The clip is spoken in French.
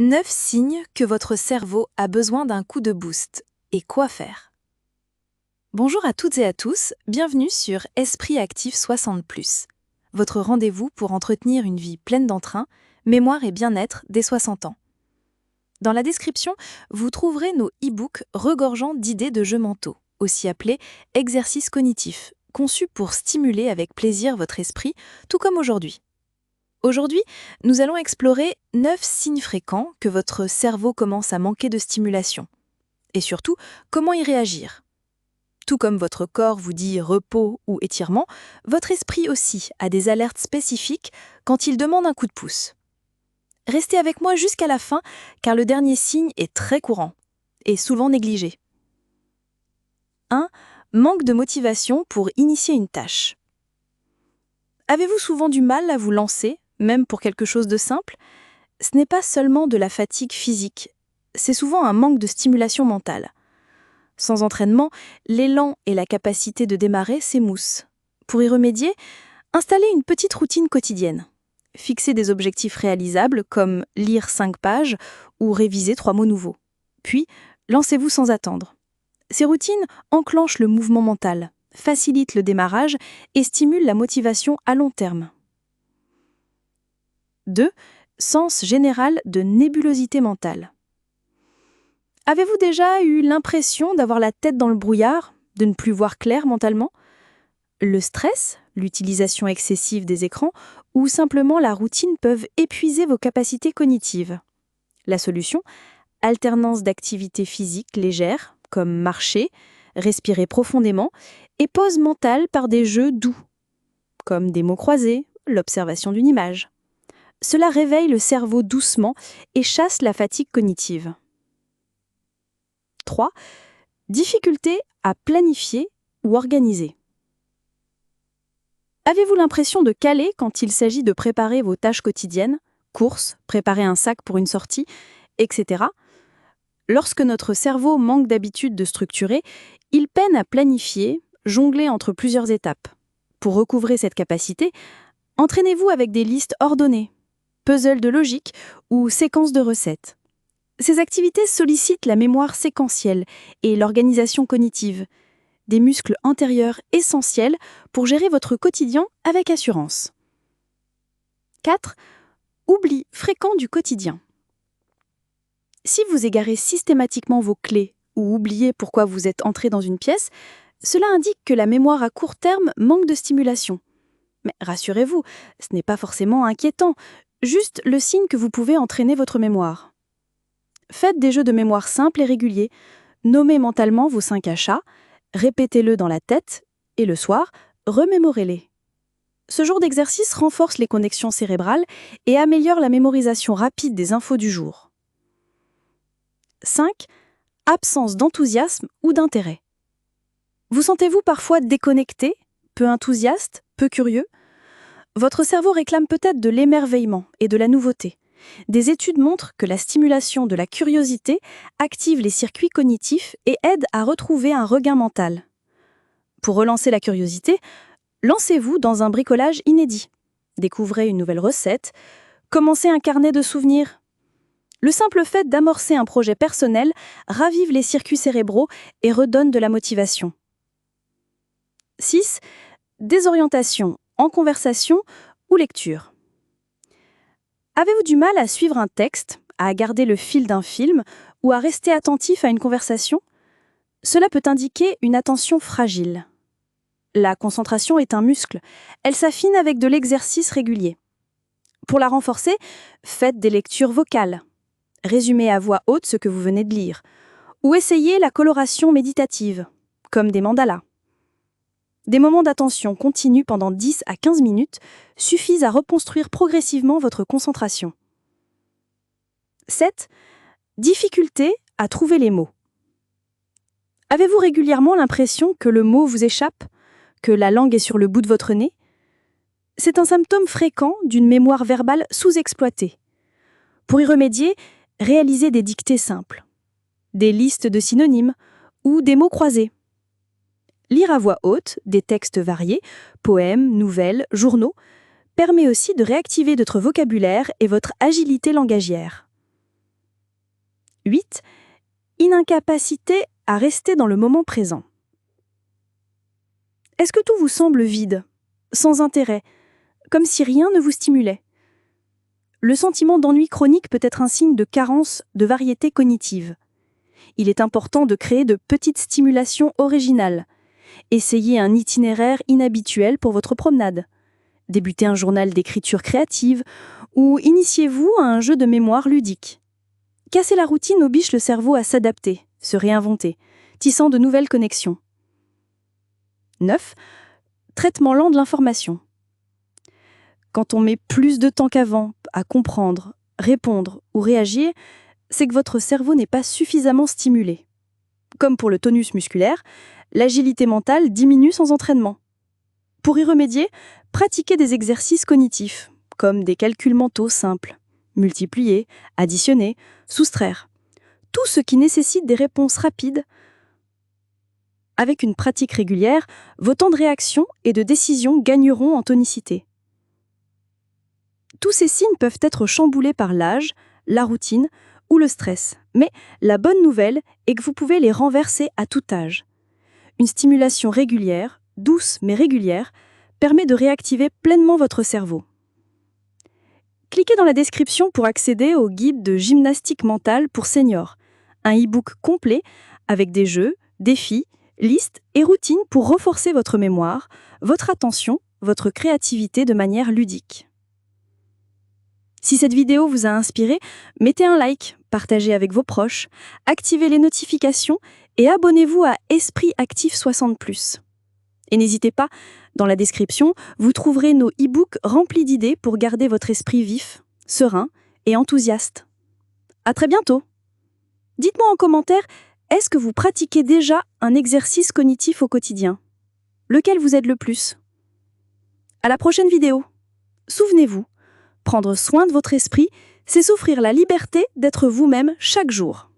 9 signes que votre cerveau a besoin d'un coup de boost. Et quoi faire? Bonjour à toutes et à tous, bienvenue sur Esprit Actif 60+, votre rendez-vous pour entretenir une vie pleine d'entrain, mémoire et bien-être dès 60 ans. Dans la description, vous trouverez nos e-books regorgeant d'idées de jeux mentaux, aussi appelés exercices cognitifs, conçus pour stimuler avec plaisir votre esprit, tout comme aujourd'hui. Aujourd'hui, nous allons explorer 9 signes fréquents que votre cerveau commence à manquer de stimulation. Et surtout, comment y réagir. Tout comme votre corps vous dit repos ou étirement, votre esprit aussi a des alertes spécifiques quand il demande un coup de pouce. Restez avec moi jusqu'à la fin, car le dernier signe est très courant et souvent négligé. 1. Manque de motivation pour initier une tâche. Avez-vous souvent du mal à vous lancer, même pour quelque chose de simple? Ce n'est pas seulement de la fatigue physique, c'est souvent un manque de stimulation mentale. Sans entraînement, l'élan et la capacité de démarrer s'émoussent. Pour y remédier, installez une petite routine quotidienne. Fixez des objectifs réalisables comme lire 5 pages ou réviser 3 mots nouveaux. Puis, lancez-vous sans attendre. Ces routines enclenchent le mouvement mental, facilitent le démarrage et stimulent la motivation à long terme. 2. Sens général de nébulosité mentale. Avez-vous déjà eu l'impression d'avoir la tête dans le brouillard, de ne plus voir clair mentalement? Le stress, l'utilisation excessive des écrans ou simplement la routine peuvent épuiser vos capacités cognitives. La solution? Alternance d'activités physiques légères, comme marcher, respirer profondément, et pause mentale par des jeux doux, comme des mots croisés, l'observation d'une image. Cela réveille le cerveau doucement et chasse la fatigue cognitive. 3. Difficulté à planifier ou organiser. Avez-vous l'impression de caler quand il s'agit de préparer vos tâches quotidiennes, courses, préparer un sac pour une sortie, etc. Lorsque notre cerveau manque d'habitude de structurer, il peine à planifier, jongler entre plusieurs étapes. Pour recouvrer cette capacité, entraînez-vous avec des listes ordonnées, puzzles de logique ou séquences de recettes. Ces activités sollicitent la mémoire séquentielle et l'organisation cognitive, des muscles antérieurs essentiels pour gérer votre quotidien avec assurance. 4. Oubli fréquent du quotidien. Si vous égarez systématiquement vos clés ou oubliez pourquoi vous êtes entré dans une pièce, cela indique que la mémoire à court terme manque de stimulation. Mais rassurez-vous, ce n'est pas forcément inquiétant, juste le signe que vous pouvez entraîner votre mémoire. Faites des jeux de mémoire simples et réguliers. Nommez mentalement vos 5 achats, répétez-le dans la tête et le soir, remémorez-les. Ce genre d'exercice renforce les connexions cérébrales et améliore la mémorisation rapide des infos du jour. 5. Absence d'enthousiasme ou d'intérêt. Vous sentez-vous parfois déconnecté, peu enthousiaste, peu curieux? Votre cerveau réclame peut-être de l'émerveillement et de la nouveauté. Des études montrent que la stimulation de la curiosité active les circuits cognitifs et aide à retrouver un regain mental. Pour relancer la curiosité, lancez-vous dans un bricolage inédit. Découvrez une nouvelle recette, commencez un carnet de souvenirs. Le simple fait d'amorcer un projet personnel ravive les circuits cérébraux et redonne de la motivation. 6. Désorientation en conversation ou lecture. Avez-vous du mal à suivre un texte, à garder le fil d'un film ou à rester attentif à une conversation? Cela peut indiquer une attention fragile. La concentration est un muscle. Elle s'affine avec de l'exercice régulier. Pour la renforcer, faites des lectures vocales. Résumez à voix haute ce que vous venez de lire. Ou essayez la coloration méditative, comme des mandalas. Des moments d'attention continue pendant 10 à 15 minutes suffisent à reconstruire progressivement votre concentration. 7. Difficulté à trouver les mots. Avez-vous régulièrement l'impression que le mot vous échappe, que la langue est sur le bout de votre nez? C'est un symptôme fréquent d'une mémoire verbale sous-exploitée. Pour y remédier, réalisez des dictées simples, des listes de synonymes ou des mots croisés. Lire à voix haute des textes variés, poèmes, nouvelles, journaux, permet aussi de réactiver votre vocabulaire et votre agilité langagière. 8. Incapacité à rester dans le moment présent. Est-ce que tout vous semble vide, sans intérêt, comme si rien ne vous stimulait? Le sentiment d'ennui chronique peut être un signe de carence de variété cognitive. Il est important de créer de petites stimulations originales. Essayez un itinéraire inhabituel pour votre promenade. Débutez un journal d'écriture créative ou initiez-vous à un jeu de mémoire ludique. Casser la routine oblige le cerveau à s'adapter, se réinventer, tissant de nouvelles connexions. 9. Traitement lent de l'information. Quand on met plus de temps qu'avant à comprendre, répondre ou réagir, c'est que votre cerveau n'est pas suffisamment stimulé. Comme pour le tonus musculaire, l'agilité mentale diminue sans entraînement. Pour y remédier, pratiquez des exercices cognitifs, comme des calculs mentaux simples, multiplier, additionner, soustraire. Tout ce qui nécessite des réponses rapides. Avec une pratique régulière, vos temps de réaction et de décision gagneront en tonicité. Tous ces signes peuvent être chamboulés par l'âge, la routine ou le stress. Mais la bonne nouvelle est que vous pouvez les renverser à tout âge. Une stimulation régulière, douce mais régulière, permet de réactiver pleinement votre cerveau. Cliquez dans la description pour accéder au guide de gymnastique mentale pour seniors, un e-book complet avec des jeux, défis, listes et routines pour renforcer votre mémoire, votre attention, votre créativité de manière ludique. Si cette vidéo vous a inspiré, mettez un like, partagez avec vos proches, activez les notifications et abonnez-vous à Esprit Actif 60+. Et n'hésitez pas, dans la description, vous trouverez nos e-books remplis d'idées pour garder votre esprit vif, serein et enthousiaste. À très bientôt! Dites-moi en commentaire, est-ce que vous pratiquez déjà un exercice cognitif au quotidien? Lequel vous aide le plus? À la prochaine vidéo! Souvenez-vous, prendre soin de votre esprit, c'est s'offrir la liberté d'être vous-même chaque jour.